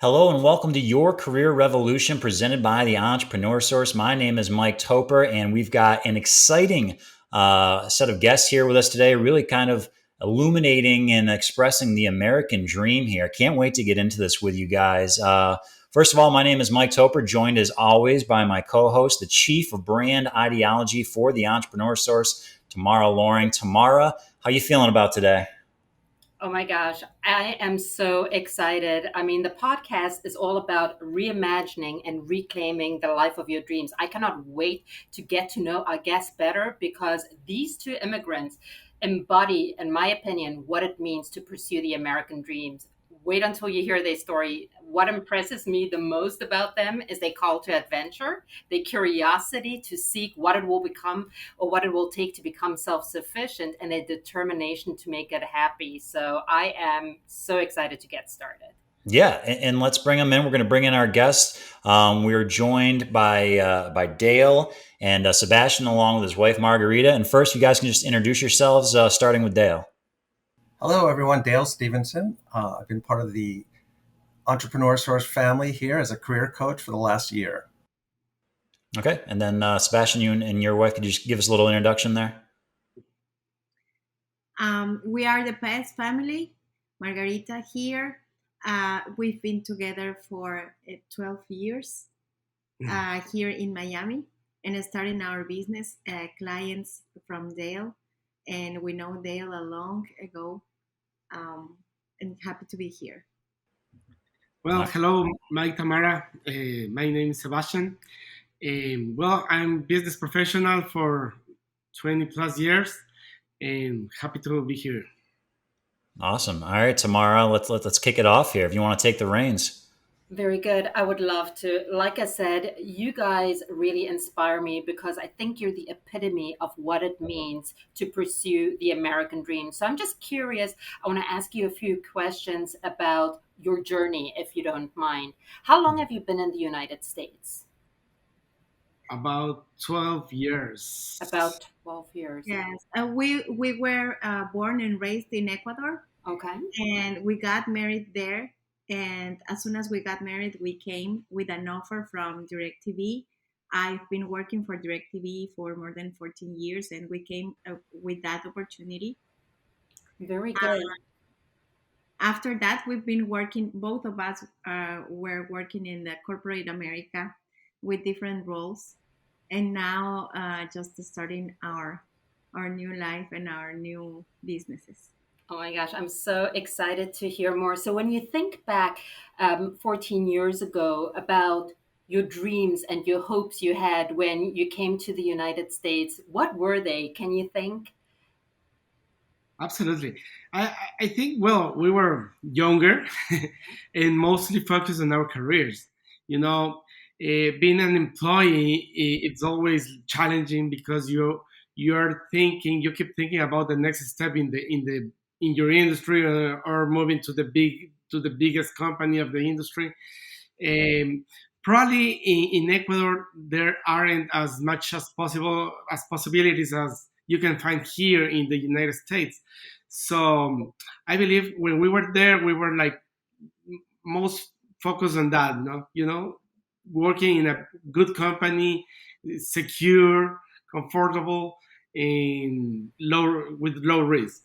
Hello and welcome to Your Career Revolution presented by the Entrepreneur Source. My name is Mike Toper, and we've got an exciting set of guests here with us today, really kind of illuminating and expressing the American dream here. Can't wait to get into this with you guys. First of all, my name is Mike Toper, joined as always by my co-host, the Chief of Brand Ideology for the Entrepreneur Source, Tamara Loring. Tamara, how you feeling about today? Oh my gosh, I am so excited. I mean, the podcast is all about reimagining and reclaiming the life of your dreams. I cannot wait to get to know our guests better because these two immigrants embody, in my opinion, what it means to pursue the American dreams. Wait until you hear their story. What impresses me the most about them is their call to adventure, their curiosity to seek what it will become or what it will take to become self-sufficient, and a determination to make it happy. So I am so excited to get started. Yeah, and let's bring them in. We're going to bring in our guests. We are joined by Dale and Sebastian, along with his wife Margarita. And first, you guys can just introduce yourselves, starting with Dale. Hello, everyone. Dale Stevenson. I've been part of the Entrepreneur Source family here as a career coach for the last year. Okay, and then Sebastian, you and your wife, could you just give us a little introduction there? We are the Pest family, Margarita here. We've been together for 12 years here in Miami and starting our business, clients from Dale. And we know Dale a long ago, and happy to be here. Well, hello, Mike, Tamara. My name is Sebastian. I'm business professional for 20 plus years and happy to be here. Awesome. All right, Tamara, let's kick it off here. If you want to take the reins. Very good. I would love to. Like I said, you guys really inspire me because I think you're the epitome of what it means to pursue the American dream. So I'm just curious. I want to ask you a few questions about your journey, if you don't mind. How long have you been in the United States? About 12 years. About 12 years. Yes, we were born and raised in Ecuador, Okay. and we got married there. And as soon as we got married, we came with an offer from DirecTV. I've been working for DirecTV for more than 14 years, and we came with that opportunity. Very Uh, good. After that, we've been working, both of us were working in the corporate America with different roles. And now just starting our new life and our new businesses. Oh my gosh, I'm so excited to hear more. So, when you think back 14 years ago about your dreams and your hopes you had when you came to the United States, what were they? Can you think? Absolutely. I think, well, we were younger and mostly focused on our careers. You know, being an employee, it's always challenging because you keep thinking about the next step in your industry, or moving to the biggest company of the industry. Um, Probably in Ecuador there aren't as much as possible as possibilities as you can find here in the United States. So I believe when we were there, we were like most focused on that. No, working in a good company, secure, comfortable, and with low risk.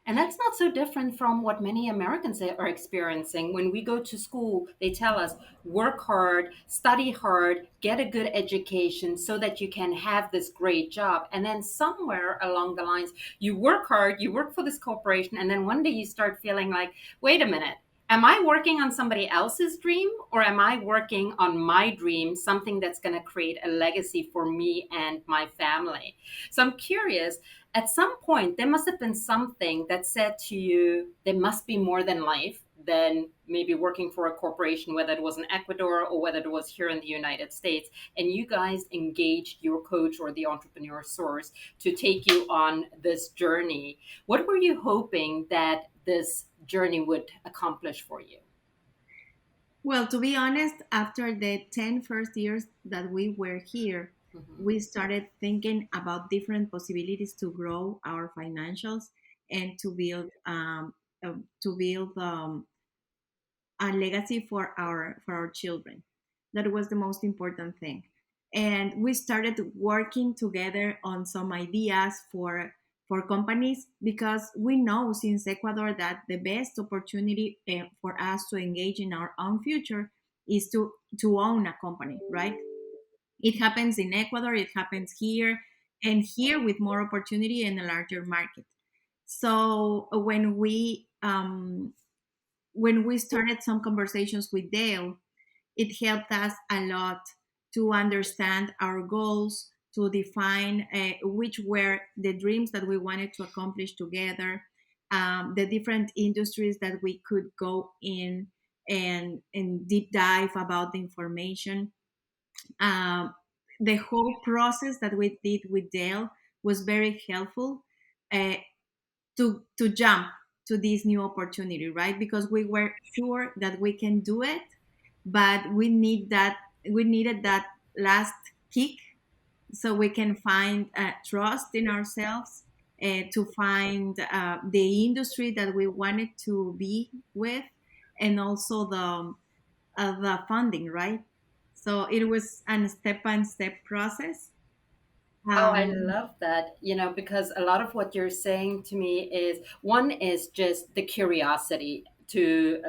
And that's not so different from what many Americans are experiencing. When we go to school, they tell us work hard, study hard, get a good education so that you can have this great job. And then somewhere along the lines, you work hard, you work for this corporation, and then one day you start feeling like, wait a minute. Am I working on somebody else's dream or am I working on my dream, something that's going to create a legacy for me and my family? So I'm curious, at some point there must have been something that said to you there must be more than life than maybe working for a corporation, whether it was in Ecuador or whether it was here in the United States, and you guys engaged your coach or the entrepreneur source to take you on this journey. What were you hoping that this journey would accomplish for you? Well, to be honest, after the 10 first years that we were here, Mhm. we started thinking about different possibilities to grow our financials and to build a legacy for our children. That was the most important thing. And we started working together on some ideas for companies, because we know since Ecuador that the best opportunity for us to engage in our own future is to own a company, right? It happens in Ecuador, it happens here, and here with more opportunity and a larger market. So when we started some conversations with Dale, it helped us a lot to understand our goals, to define which were the dreams that we wanted to accomplish together, the different industries that we could go in and deep dive about the information. Um, the whole process that we did with Dale was very helpful uh, to jump to this new opportunity, right? Because we were sure that we can do it, but we needed that last kick so we can find trust in ourselves, to find the industry that we wanted to be with, and also the funding, right? So it was a step by step process. Oh, I um, love that, because a lot of what you're saying to me is one is just the curiosity to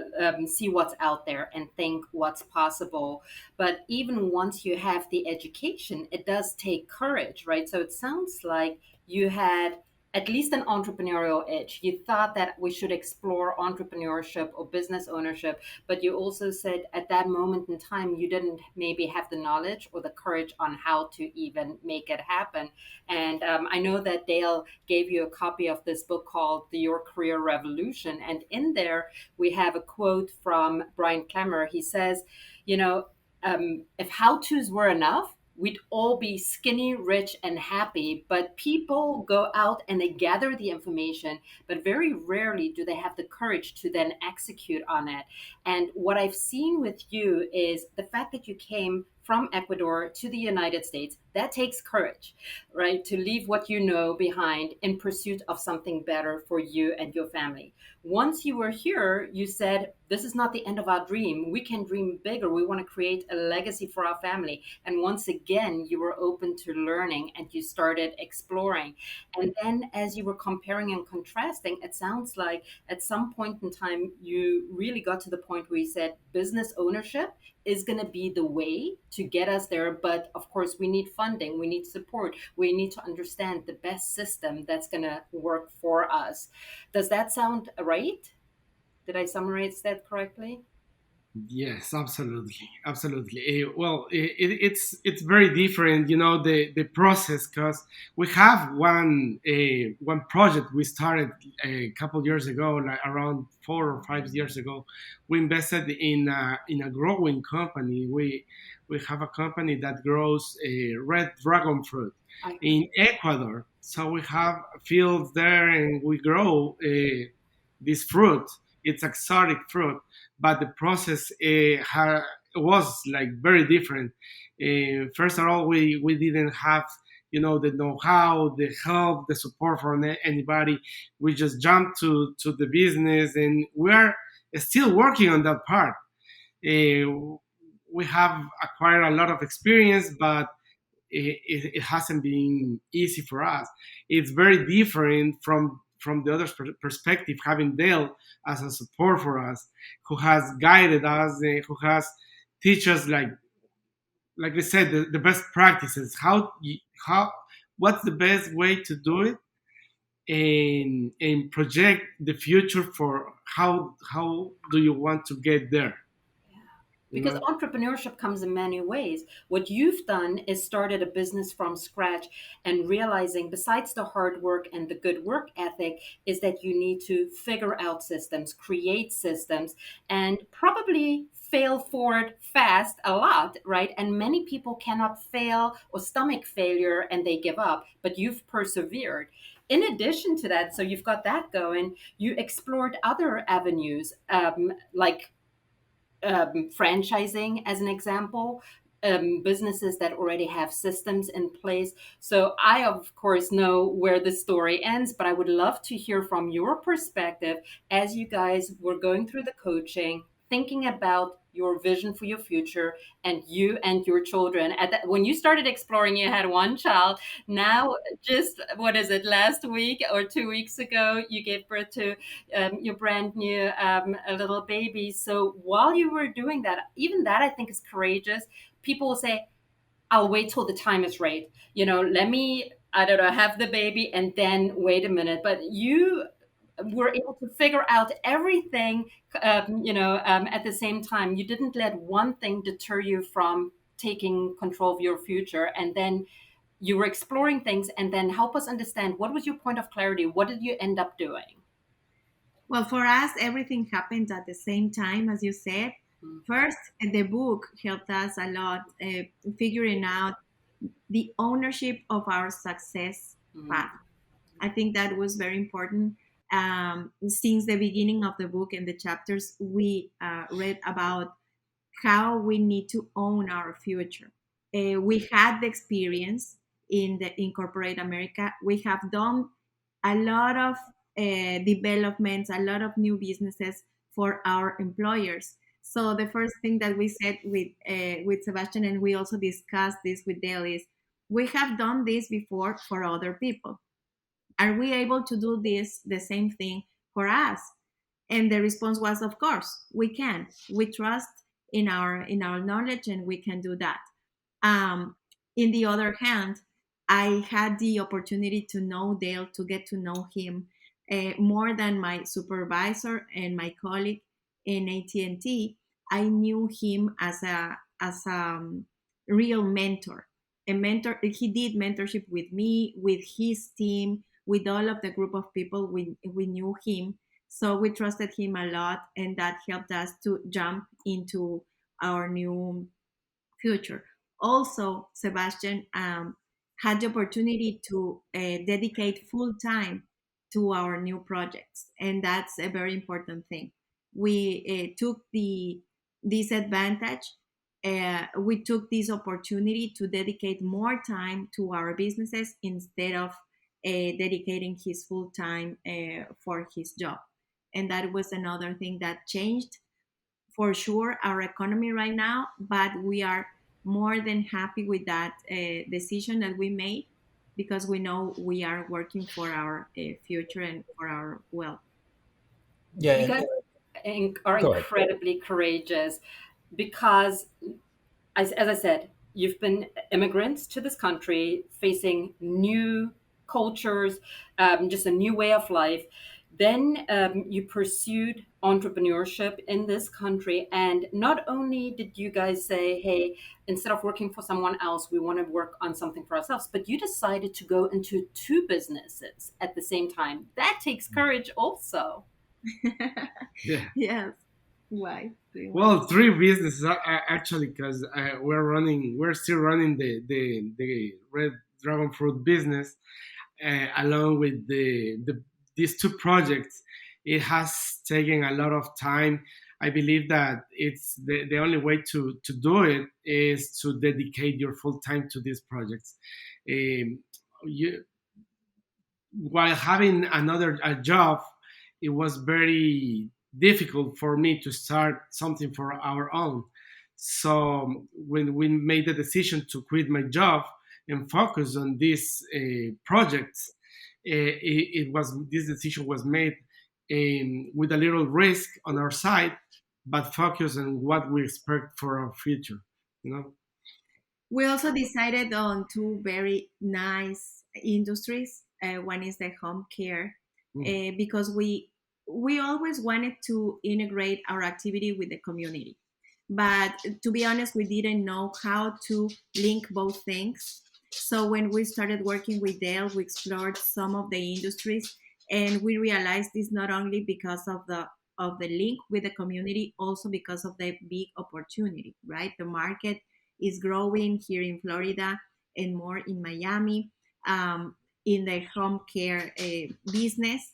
see what's out there and think what's possible. But even once you have the education, it does take courage, right? So it sounds like you had at least an entrepreneurial edge. You thought that we should explore entrepreneurship or business ownership, but you also said at that moment in time, you didn't maybe have the knowledge or the courage on how to even make it happen. And I know that Dale gave you a copy of this book called Your Career Revolution. And in there, we have a quote from Brian Clemmer. He says, you know, if how to's were enough, we'd all be skinny, rich, and happy. But people go out and they gather the information, but very rarely do they have the courage to then execute on it. And what I've seen with you is the fact that you came from Ecuador to the United States. That takes courage, right? To leave what you know behind in pursuit of something better for you and your family. Once you were here, you said, this is not the end of our dream. We can dream bigger. We want to create a legacy for our family. And once again, you were open to learning and you started exploring. And then as you were comparing and contrasting, it sounds like at some point in time, you really got to the point where you said business ownership is going to be the way to get us there. But of course, we need funding, we need support, we need to understand the best system that's going to work for us. Does that sound right? Did I summarize that correctly? Yes, absolutely, absolutely. Well, it's very different, the process, because we have one project we started a couple years ago, like around 4 or 5 years ago. We invested in a growing company. We have a company that grows red dragon fruit I in Ecuador. So we have fields there, and we grow this fruit. It's exotic fruit, but the process was like very different. First of all, we didn't have the know-how, the help, the support from anybody. We just jumped to the business, and we are still working on that part. We have acquired a lot of experience, but it hasn't been easy for us. It's very different from the other perspective, having Dale as a support for us, who has guided us, who has teach us, like I said, the best practices, how what's the best way to do it, and project the future for how do you want to get there, you Because know entrepreneurship comes in many ways. What you've done is started a business from scratch and realizing, besides the hard work and the good work ethic, is that you need to figure out systems, create systems, and probably fail forward fast a lot, right? And many people cannot fail or stomach failure and they give up, but you've persevered. In addition to that, so you've got that going, you explored other avenues, like franchising as an example, businesses that already have systems in place. So I, of course, know where the story ends, but I would love to hear from your perspective as you guys were going through the coaching, thinking about your vision for your future and you and your children. When you started exploring, you had one child. Now, just what is it, last week or 2 weeks ago, you gave birth to your brand new a little baby. So while you were doing that, even that I think is courageous. People will say, I'll wait till the time is right. Let me, I don't know, have the baby and then wait a minute. But you were able to figure out everything, at the same time. You didn't let one thing deter you from taking control of your future. And then you were exploring things, and then help us understand, what was your point of clarity? What did you end up doing? Well, for us, everything happened at the same time, as you said. First, the book helped us a lot figuring out the ownership of our success path. I think that was very important. Since the beginning of the book and the chapters, we read about how we need to own our future. We had the experience in corporate America. We have done a lot of developments, a lot of new businesses for our employers. So the first thing that we said with Sebastian, and we also discussed this with Dale, is we have done this before for other people. Are we able to do this the same thing for us? And the response was, of course, we can. We trust in our knowledge, and we can do that. In the other hand, I had the opportunity to know Dale, to get to know him more than my supervisor and my colleague in AT&T. I knew him as a real mentor. A mentor. He did mentorship with me, with his team, with all of the group of people. We knew him, so we trusted him a lot, and that helped us to jump into our new future. Also, Sebastian had the opportunity to dedicate full time to our new projects, and that's a very important thing. We took this advantage. We took this opportunity to dedicate more time to our businesses instead of dedicating his full time for his job, and that was another thing that changed for sure our economy right now. But we are more than happy with that decision that we made, because we know we are working for our future and for our wealth. Yeah, You and guys are go ahead. incredibly courageous, because as I said, you've been immigrants to this country, facing new cultures, just a new way of life. Then you pursued entrepreneurship in this country. And not only did you guys say, hey, instead of working for someone else, we want to work on something for ourselves, but you decided to go into two businesses at the same time. That takes courage also. Yeah. Yes. Why? Well, three businesses actually, because we're still running the red dragon fruit business along with these two projects. It has taken a lot of time. I believe that it's the only way to do it is to dedicate your full time to these projects. Um, you, while having another a job, it was very difficult for me to start something for our own. So when we made the decision to quit my job and focus on these projects, it was this decision was made with a little risk on our side, but focus on what we expect for our future. You know. We also decided on two very nice industries. One is the home care, Mm. because we always wanted to integrate our activity with the community. But to be honest, we didn't know how to link both things. So when we started working with Dale, we explored some of the industries, and we realized this not only because of the link with the community, also because of the big opportunity. Right, the market is growing here in Florida and more in Miami. In the home care business,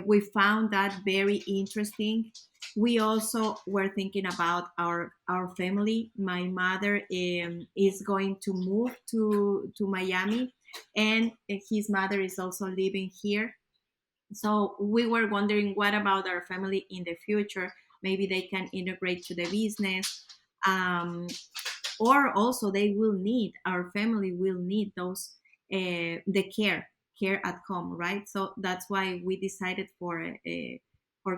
we found that very interesting. We also were thinking about our family. My mother is going to move to Miami, and his mother is also living here. So we were wondering, what about our family in the future? maybe they can integrate to the business. um, or also they will need, our family will need those, the care at home, right? So that's why we decided for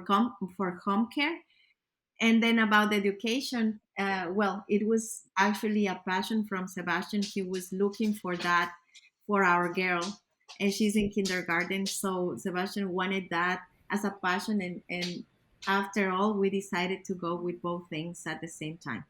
home care. And then about education, well, it was actually a passion from Sebastian. He was looking for that for our girl, and she's in kindergarten. So Sebastian wanted that as a passion, and after all, we decided to go with both things at the same time.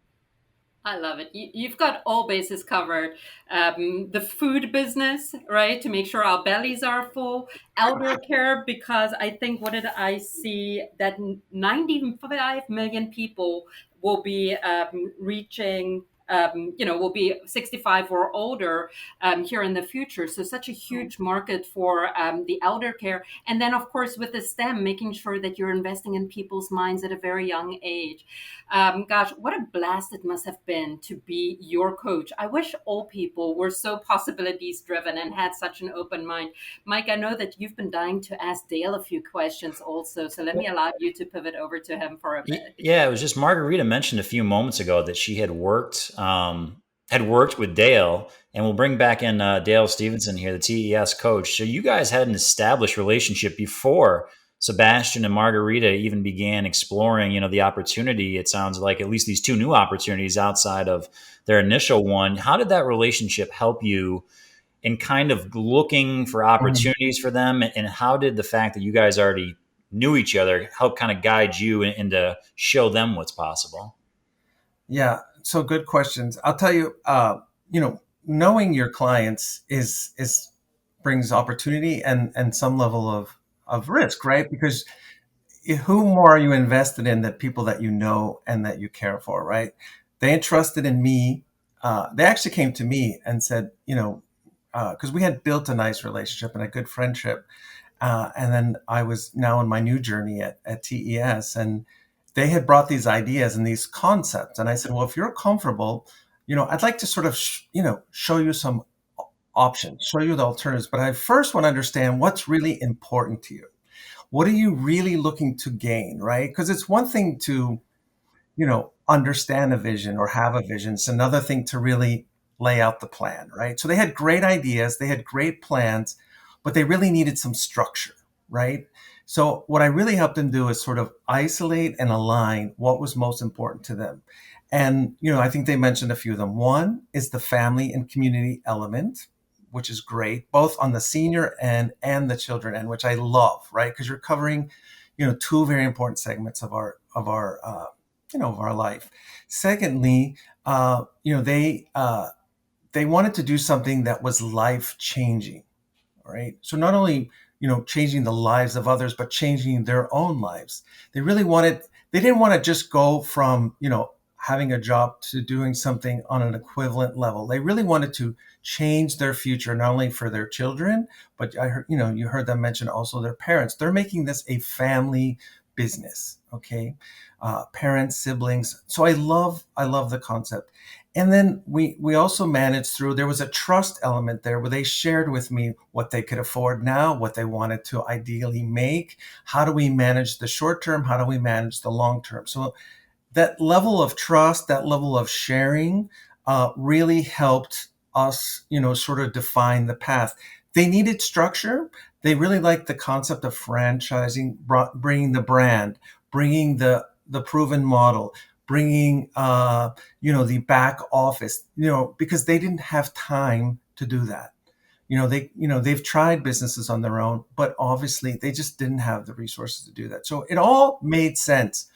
I love it. You've got all bases covered. The food business, right, to make sure our bellies are full. Elder care, because I think, what did I see? That 95 million people will be reaching, will be 65 or older here in the future. So such a huge market for the elder care. And then, of course, with the STEM, making sure that you're investing in people's minds at a very young age. Gosh, what a blast it must have been to be your coach. I wish all people were so possibilities driven and had such an open mind. Mike, I know that you've been dying to ask Dale a few questions also, so let me allow you to pivot over to him for a bit. Yeah, it was just Margarita mentioned a few moments ago that she had worked with Dale, and we'll bring back in Dale Stevenson here, the TES coach. So you guys had an established relationship before Sebastian and Margarita even began exploring, the opportunity. It sounds like at least these two new opportunities outside of their initial one. How did that relationship help you in kind of looking for opportunities for them? And how did the fact that you guys already knew each other help kind of guide you and to show them what's possible? Yeah, so good questions. I'll tell you, knowing your clients is brings opportunity and some level of risk, right? Because who more are you invested in than people that you know and that you care for, right? They entrusted in me. They actually came to me and said, because we had built a nice relationship and a good friendship. And then I was now in my new journey at TES, and they had brought these ideas and these concepts. And I said, well, if you're comfortable, I'd like to sort of, show you some options, show you the alternatives. But I first want to understand what's really important to you. What are you really looking to gain, right? Because it's one thing to, understand a vision or have a vision. It's another thing to really lay out the plan, right? So they had great ideas, they had great plans, but they really needed some structure, right? So what I really helped them do is sort of isolate and align what was most important to them. And, I think they mentioned a few of them. One is the family and community element, which is great, both on the senior end and the children end, which I love, right? Because you're covering, two very important segments of our life. Secondly, they wanted to do something that was life changing, right? So not only, changing the lives of others, but changing their own lives. They didn't want to just go from, having a job to doing something on an equivalent level. They really wanted to change their future, not only for their children, but I heard, you heard them mention also their parents. They're making this a family business. Okay. Parents, siblings. So I love the concept. And then we also managed through, there was a trust element there where they shared with me what they could afford now, what they wanted to ideally make. How do we manage the short term? How do we manage the long term? So that level of trust, that level of sharing, really helped us, sort of define the path. They needed structure. They really liked the concept of franchising, bringing the brand, bringing the proven model, bringing, the back office, because they didn't have time to do that. They've tried businesses on their own, but obviously they just didn't have the resources to do that. So it all made sense.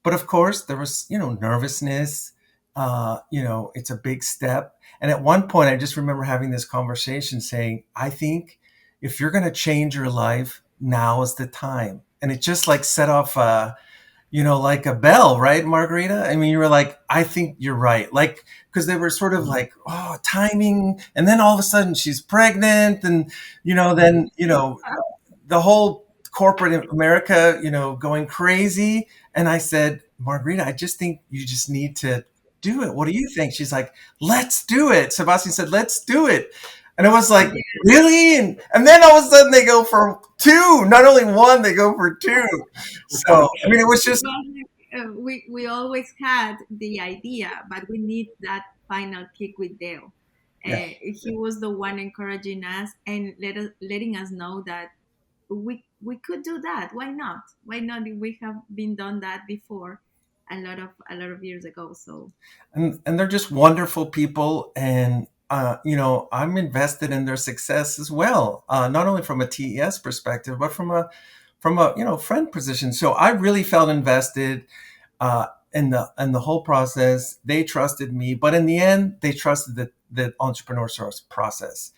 But of course, there was, nervousness. It's a big step. And at one point, I just remember having this conversation saying, I think if you're going to change your life, now is the time. And it just like set off, like a bell, right, Margarita? I mean, you were like, I think you're right. Like, because they were sort of like, oh, timing. And then all of a sudden she's pregnant. And, then, the whole corporate America, going crazy. And I said, Margarita, I just think you just need to do it. What do you think? She's like, let's do it. Sebastian said, let's do it. And it was like, really? And then all of a sudden they go for two. Not only one, they go for two. So, I mean, it was just we always had the idea, but we need that final kick with Dale. Yeah. He was the one encouraging us and letting us know that we could do that. Why not? Why not? We have been done that before, a lot of years ago. So And they're just wonderful people, and I'm invested in their success as well, not only from a TES perspective, but from a friend position. So I really felt invested in the whole process. They trusted me, but in the end, they trusted the entrepreneur source process.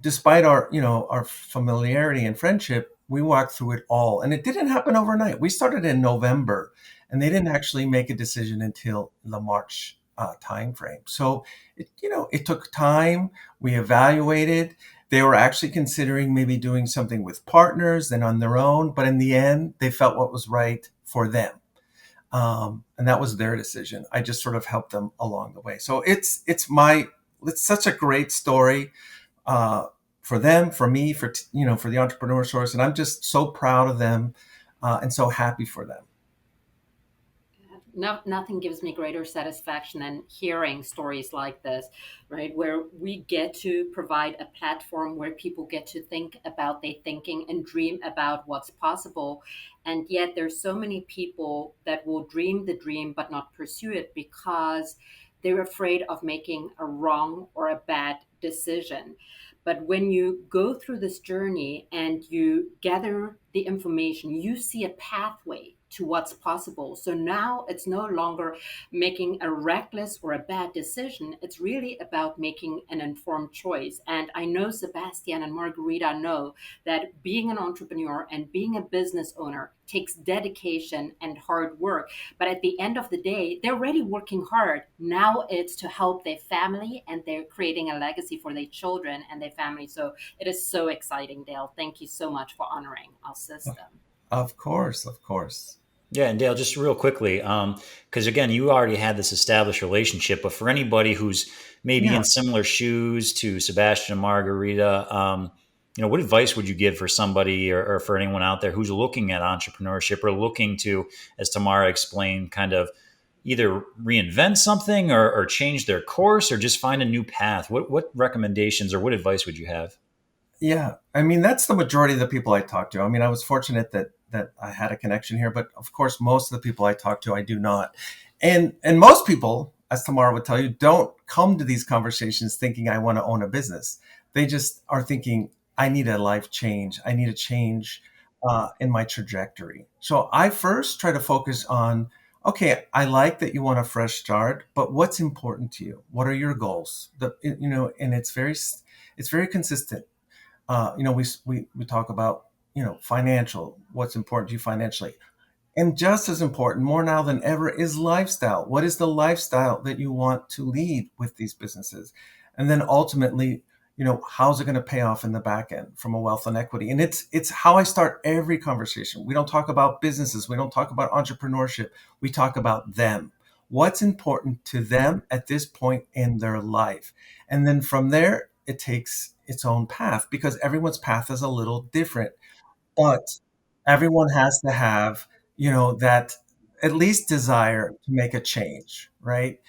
Despite our familiarity and friendship, we walked through it all, and it didn't happen overnight. We started in November, and they didn't actually make a decision until the March timeframe. So it took time. We evaluated. They were actually considering maybe doing something with partners and on their own, but in the end, they felt what was right for them. And that was their decision. I just sort of helped them along the way. So it's such a great story uh, for them, for me, for the entrepreneur source, and I'm just so proud of them and so happy for them. No, nothing gives me greater satisfaction than hearing stories like this, right? Where we get to provide a platform where people get to think about their thinking and dream about what's possible. And yet there's so many people that will dream the dream but not pursue it because they're afraid of making a wrong or a bad decision. But when you go through this journey and you gather the information, you see a pathway to what's possible. So now it's no longer making a reckless or a bad decision. It's really about making an informed choice. And I know Sebastian and Margarita know that being an entrepreneur and being a business owner takes dedication and hard work. But at the end of the day, they're already working hard. Now it's to help their family and they're creating a legacy for their children and their family. So it is so exciting, Dale. Thank you so much for honoring our system. Of course, of course. Yeah, and Dale, just real quickly, because again, you already had this established relationship, but for anybody who's maybe Yeah. in similar shoes to Sebastian and Margarita, what advice would you give for somebody or for anyone out there who's looking at entrepreneurship or looking to, as Tamara explained, kind of either reinvent something or change their course or just find a new path? What recommendations or what advice would you have? Yeah, I mean that's the majority of the people I talk to. I mean, I was fortunate that I had a connection here, but of course, most of the people I talk to, I do not. And most people, as Tamara would tell you, don't come to these conversations thinking I want to own a business. They just are thinking I need a life change. I need a change in my trajectory. So I first try to focus on, okay, I like that you want a fresh start, but what's important to you? What are your goals? And it's very consistent. We talk about financial, what's important to you financially, and just as important, more now than ever, is lifestyle. What is the lifestyle that you want to lead with these businesses? And then ultimately, how's it going to pay off in the back end from a wealth and equity? And it's how I start every conversation. We don't talk about businesses. We don't talk about entrepreneurship. We talk about them. What's important to them at this point in their life? And then from there, it takes its own path because everyone's path is a little different. But everyone has to have, that at least desire to make a change, right?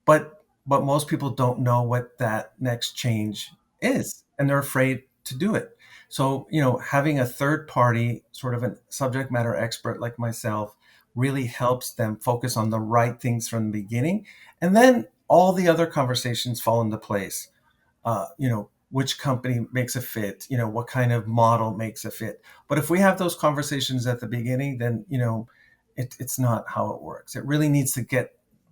But most people don't know what that next change is, and they're afraid to do it. So, having a third party, sort of a subject matter expert like myself, really helps them focus on the right things from the beginning, and then all the other conversations fall into place. Which company makes a fit, what kind of model makes a fit. But if we have those conversations at the beginning, then, it's not how it works. It really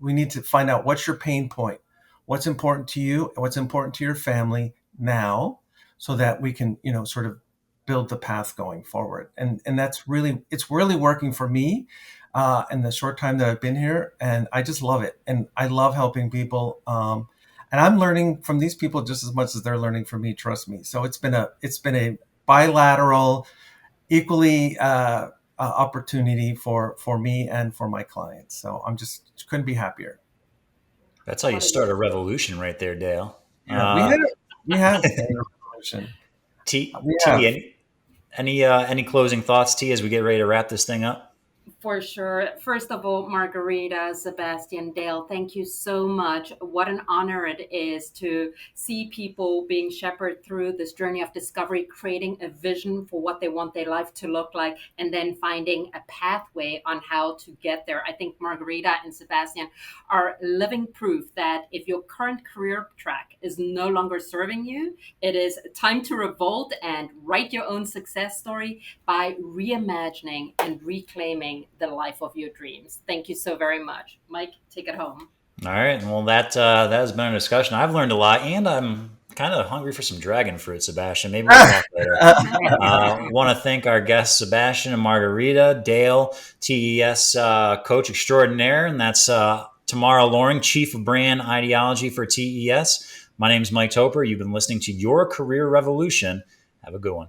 we need to find out what's your pain point, what's important to you, what's important to your family now, so that we can, sort of build the path going forward. And it's really working for me in the short time that I've been here. And I just love it. And I love helping people. And I'm learning from these people just as much as they're learning from me. Trust me. So it's been a bilateral, equally opportunity for me and for my clients. So I'm just couldn't be happier. That's how you start a revolution right there, Dale. Yeah, we have started a revolution. T, We T, have. any closing thoughts, T, as we get ready to wrap this thing up? For sure. First of all, Margarita, Sebastian, Dale, thank you so much. What an honor it is to see people being shepherded through this journey of discovery, creating a vision for what they want their life to look like, and then finding a pathway on how to get there. I think Margarita and Sebastian are living proof that if your current career track is no longer serving you, it is time to revolt and write your own success story by reimagining and reclaiming the life of your dreams. Thank you so very much. Mike, take it home. All right. Well, that has been a discussion. I've learned a lot, and I'm kind of hungry for some dragon fruit, Sebastian. Maybe we'll talk later. Want to thank our guests, Sebastian and Margarita, Dale, TES coach extraordinaire, and that's Tamara Loring, chief of brand ideology for TES. My name is Mike Toper. You've been listening to Your Career Revolution. Have a good one.